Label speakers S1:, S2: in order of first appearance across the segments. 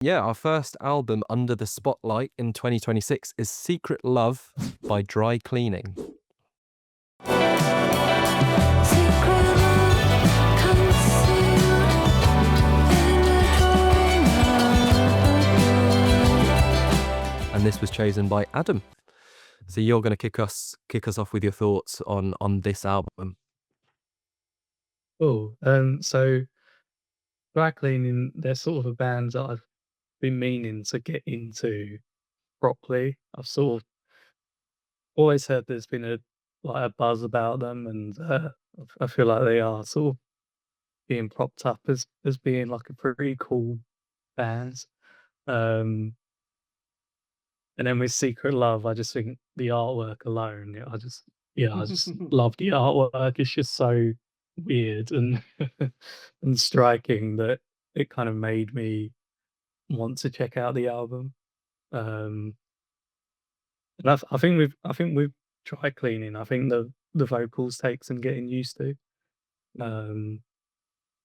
S1: Yeah, our first album under the spotlight in 2026 is Secret Love by Dry Cleaning. And this was chosen by Adam. So you're going to kick us off with your thoughts on this album.
S2: Cool. So dry cleaning, they're sort of a band that I've been meaning to get into properly. I've sort of always heard there's been a buzz about them, and I feel like they are sort of being propped up as being like a pretty cool band. Um, and then with Secret Love, I just think the artwork alone, I just love the artwork. It's just so weird and and striking that it kind of made me want to check out the album. Um, and I think with dry cleaning, I think the vocals take some getting used to. Um,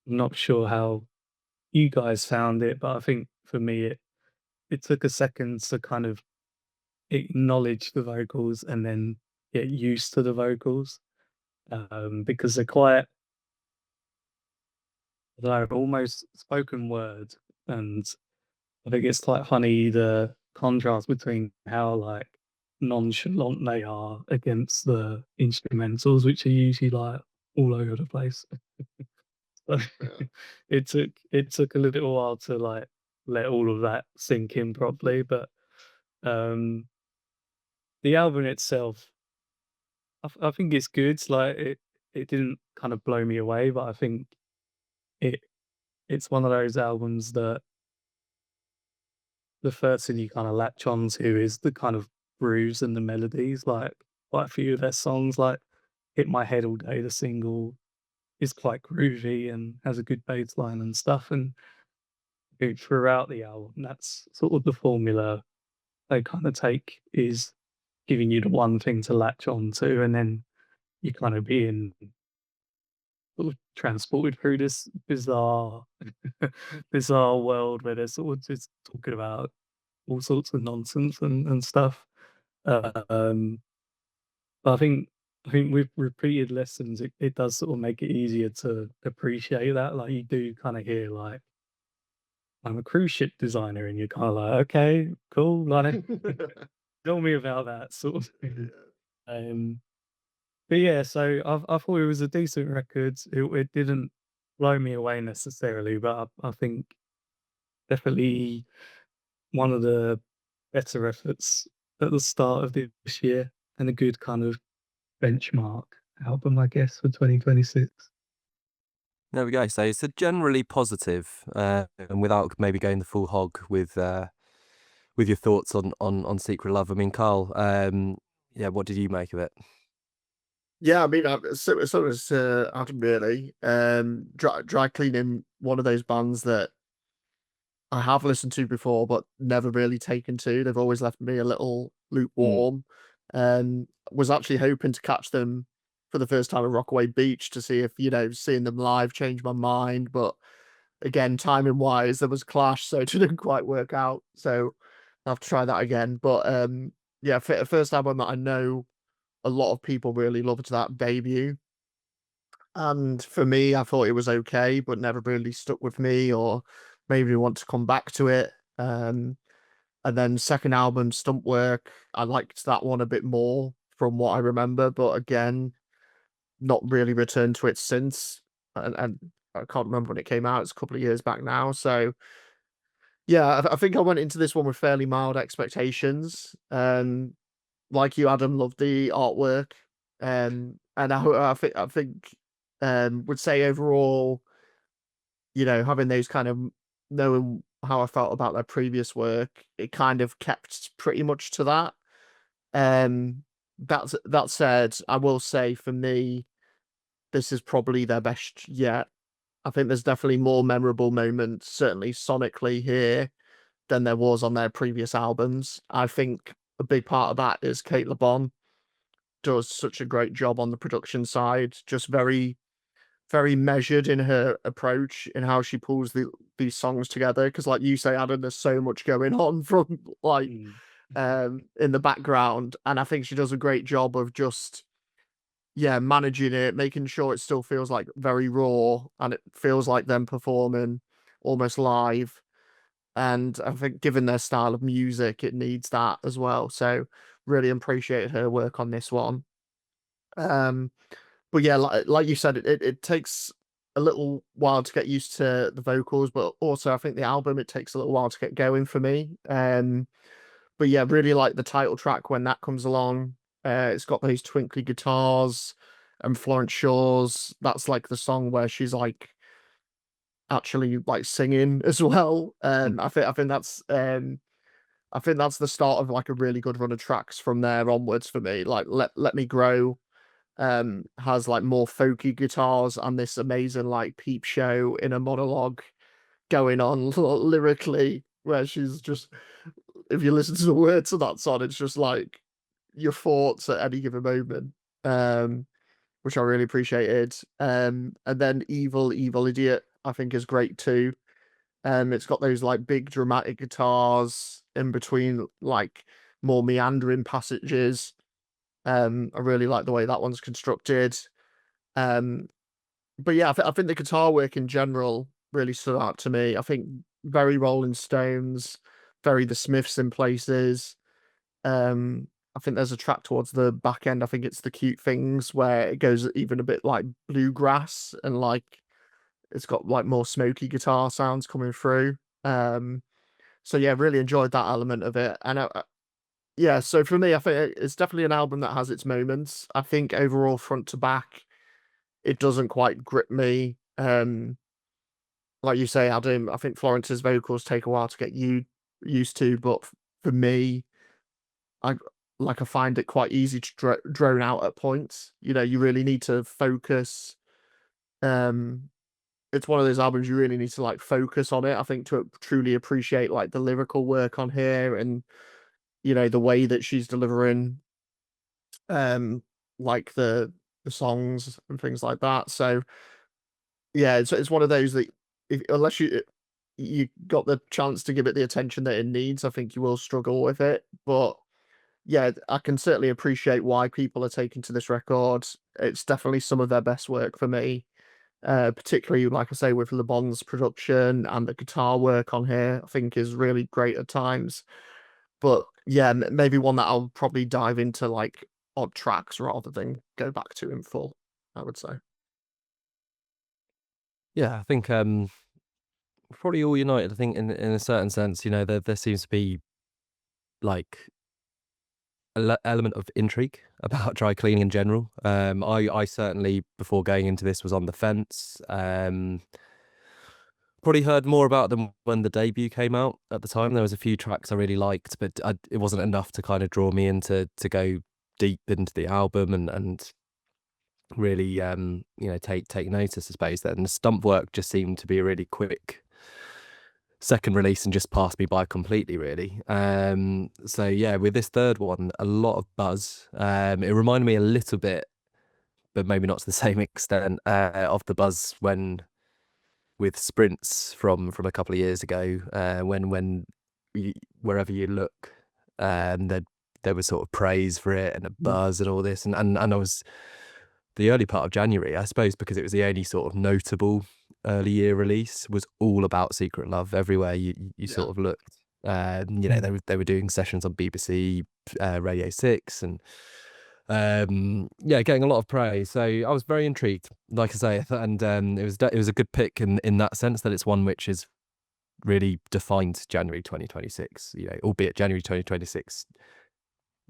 S2: I'm not sure how you guys found it, but I think for me it took a second to kind of acknowledge the vocals and then get used to the vocals, because they're quite, I don't know, almost spoken word, and I think it's quite funny the contrast between how like nonchalant they are against the instrumentals, which are usually like all over the place. So
S3: Yeah.
S2: it took a little while to like let all of that sink in properly, but um the album itself, I think it's good. Like it didn't kind of blow me away, but I think it it's one of those albums that the first thing you kind of latch on to is the kind of grooves and the melodies. Like quite a few of their songs, like "Hit My Head All Day," the single, is quite groovy and has a good bass line and stuff. And throughout the album, that's sort of the formula they kind of take, is giving you the one thing to latch on to, and then you kind of being sort of transported through this bizarre, bizarre world where they're sort of just talking about all sorts of nonsense and stuff. Um, but I think with repeated lessons, it does sort of make it easier to appreciate that. Like you do kind of hear like, "I'm a cruise ship designer," and you're kind of like, "Okay, cool." Like, tell me about that sort of thing.
S3: Yeah.
S2: Um, but yeah, so I thought it was a decent record. It didn't blow me away necessarily, but I think definitely one of the better efforts at the start of this year, and a good kind of benchmark album, I guess, for 2026.
S1: There we go. So it's a generally positive, and without maybe going the full hog with your thoughts on Secret Love. I mean, Karl, yeah, what did you make of it?
S3: Yeah, I mean, so was Adam really. Dry Cleaning, one of those bands that I have listened to before, but never really taken to. They've always left me a little lukewarm. And was actually hoping to catch them for the first time at Rockaway Beach to see if, seeing them live changed my mind. But again, timing wise, there was a clash, so it didn't quite work out. So I'll have to try that again. But yeah, first album that I know a lot of people really loved, that debut. And for me, I thought it was okay, but never really stuck with me or made me want to come back to it. And then second album, Stump Work, I liked that one a bit more from what I remember, but again, not really returned to it since. And I can't remember when it came out. It's a couple of years back now. So yeah, I think I went into this one with fairly mild expectations. Like you, Adam, loved the artwork. And I think would say overall, having those kind of knowing how I felt about their previous work, it kind of kept pretty much to that. That said, I will say for me, this is probably their best yet. I think there's definitely more memorable moments, certainly sonically here, than there was on their previous albums. I think a big part of that is Kate LeBon does such a great job on the production side, just very very measured in her approach in how she pulls these songs together. Because, like you say, Adam, there's so much going on from like
S2: Mm.
S3: in the background, and I think she does a great job of just managing it, making sure it still feels like very raw and it feels like them performing almost live. And I think given their style of music, it needs that as well. So really appreciated her work on this one. Um, but yeah, like you said, it takes a little while to get used to the vocals, but also I think the album it takes a little while to get going for me. But yeah, really like the title track when that comes along. It's got those twinkly guitars and Florence Shaw's. That's like the song where she's like actually like singing as well. And I think that's the start of like a really good run of tracks from there onwards for me. Like Let Me Grow has like more folky guitars and this amazing like peep show in a monologue going on lyrically where she's just, if you listen to the words of that song, it's just like your thoughts at any given moment. Um which I really appreciated. And then Evil Idiot, I think is great too. It's got those like big dramatic guitars in between like more meandering passages. I really like the way that one's constructed. Um, but yeah, I think the guitar work in general really stood out to me. I think very Rolling Stones, very The Smiths in places. Um, I think there's a track towards the back end. I think it's the Cute Things where it goes even a bit like bluegrass and like it's got like more smoky guitar sounds coming through. So yeah, really enjoyed that element of it. And yeah, so for me, I think it's definitely an album that has its moments. I think overall, front to back, it doesn't quite grip me. Like you say, Adam, I think Florence's vocals take a while to get you used to, but for me, I I find it quite easy to drone out at points. You know, you really need to focus. Um, it's one of those albums you really need to like focus on it. I think to truly appreciate like the lyrical work on here and the way that she's delivering um like the songs and things like that. So yeah, it's one of those that unless you got the chance to give it the attention that it needs, I think you will struggle with it. But yeah, I can certainly appreciate why people are taking to this record. It's definitely some of their best work for me. Particularly, like I say, with Le Bon's production and the guitar work on here, I think is really great at times. But yeah, maybe one that I'll probably dive into like odd tracks rather than go back to in full, I would say.
S1: Yeah, I think probably all united. I think in a certain sense, there seems to be like element of intrigue about dry cleaning in general. I certainly before going into this was on the fence. Probably heard more about them when the debut came out. At the time, there was a few tracks I really liked, but it wasn't enough to kind of draw me into to go deep into the album and really take notice, I suppose. Then the stump work just seemed to be a really quick second release and just passed me by completely, really. So yeah, with this third one, a lot of buzz. It reminded me a little bit, but maybe not to the same extent, of the buzz when with Sprints from a couple of years ago, when wherever you look, there was sort of praise for it and a buzz and all this, and I was the early part of January, I suppose, because it was the only sort of notable early year release, was all about Secret Love everywhere you sort of looked. They were doing sessions on BBC, Radio 6, and getting a lot of praise. So I was very intrigued, like I say, and it was a good pick in that sense that it's one which is really defined January 2026. Albeit January 2026,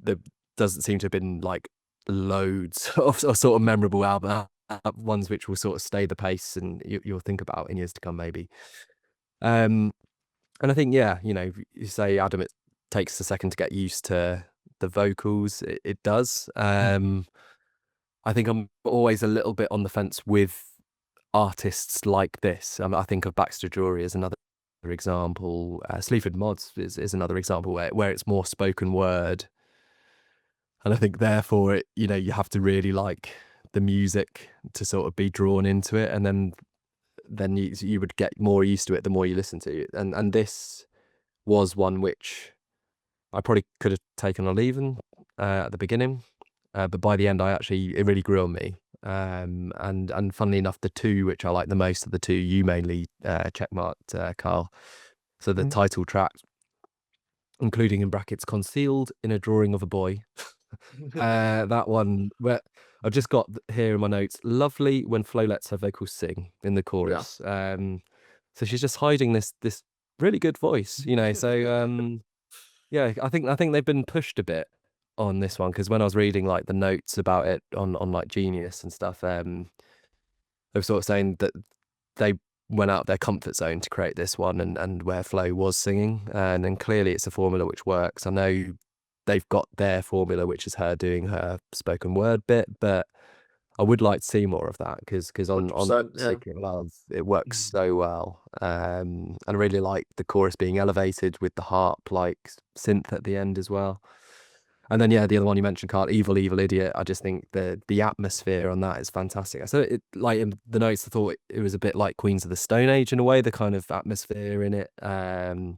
S1: there doesn't seem to have been like loads of sort of memorable album ones which will sort of stay the pace and you'll think about in years to come, maybe. And I think, you say, Adam, it takes a second to get used to the vocals. It does. I think I'm always a little bit on the fence with artists like this. I think of Baxter Drury as another example. Sleaford Mods is another example where it's more spoken word. And I think therefore you have to really like the music to sort of be drawn into it, and then you would get more used to it the more you listen to it. And this was one which I probably could have taken or leaving at the beginning, but by the end, it really grew on me. And funnily enough, the two which I like the most of the two, you mainly checkmarked, Karl. So the title track, including in brackets, "Concealed in a Drawing of a Boy." That one, where I've just got here in my notes, lovely when Flo lets her vocals sing in the chorus. So she's just hiding this really good voice, you know. So yeah, I think they've been pushed a bit on this one, because when I was reading like the notes about it on like Genius and stuff, they were sort of saying that they went out of their comfort zone to create this one, and where Flo was singing, and then clearly it's a formula which works. I know they've got their formula, which is her doing her spoken word bit, but I would like to see more of that, because on
S3: 100%, yeah.
S1: Sacred Love it works so well. And I really like the chorus being elevated with the harp like synth at the end as well. And then yeah, the other one you mentioned, Karl, Evil Evil Idiot. I just think the atmosphere on that is fantastic. So it, like in the notes, I thought it was a bit like Queens of the Stone Age in a way, the kind of atmosphere in it. You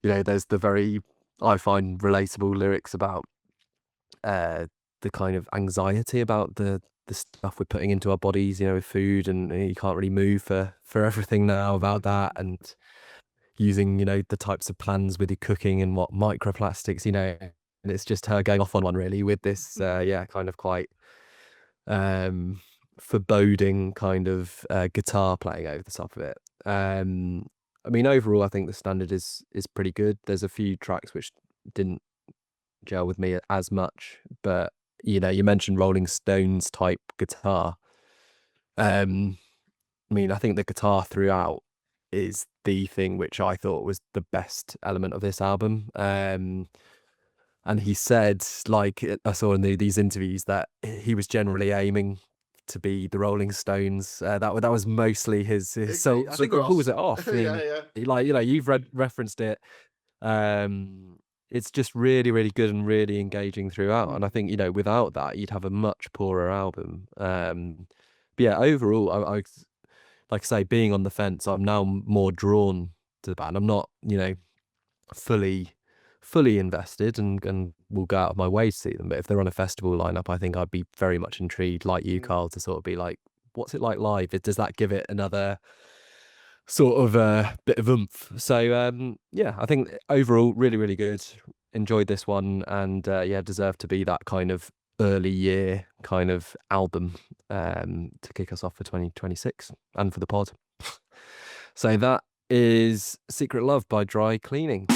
S1: know, there's the very, I find, relatable lyrics about the kind of anxiety about the stuff we're putting into our bodies, you know, with food, and you can't really move for everything now about that, and using, you know, the types of plans with your cooking and what microplastics, you know. And it's just her going off on one really with this yeah, kind of quite foreboding kind of guitar playing over the top of it. I mean, overall I think the standard is pretty good. There's a few tracks which didn't gel with me as much, but you know, you mentioned Rolling Stones type guitar. I mean, I think the guitar throughout is the thing which I thought was the best element of this album. And he said, like I saw in these interviews, that he was generally aiming to be the Rolling Stones. That was mostly his. So I think he pulls it off. I mean, like, you know, you've referenced it. It's just really, really good and really engaging throughout. And I think, you know, without that, you'd have a much poorer album. But yeah, overall, I like I say, being on the fence, I'm now more drawn to the band. I'm not, you know, fully invested and will go out of my way to see them. But if they're on a festival lineup, I think I'd be very much intrigued, like you, Karl, to sort of be like, what's it like live? Does that give it another sort of bit of oomph? So yeah, I think overall really, really good. Enjoyed this one, and yeah, deserved to be that kind of early year kind of album to kick us off for 2026 and for the pod. So that is Secret Love by Dry Cleaning.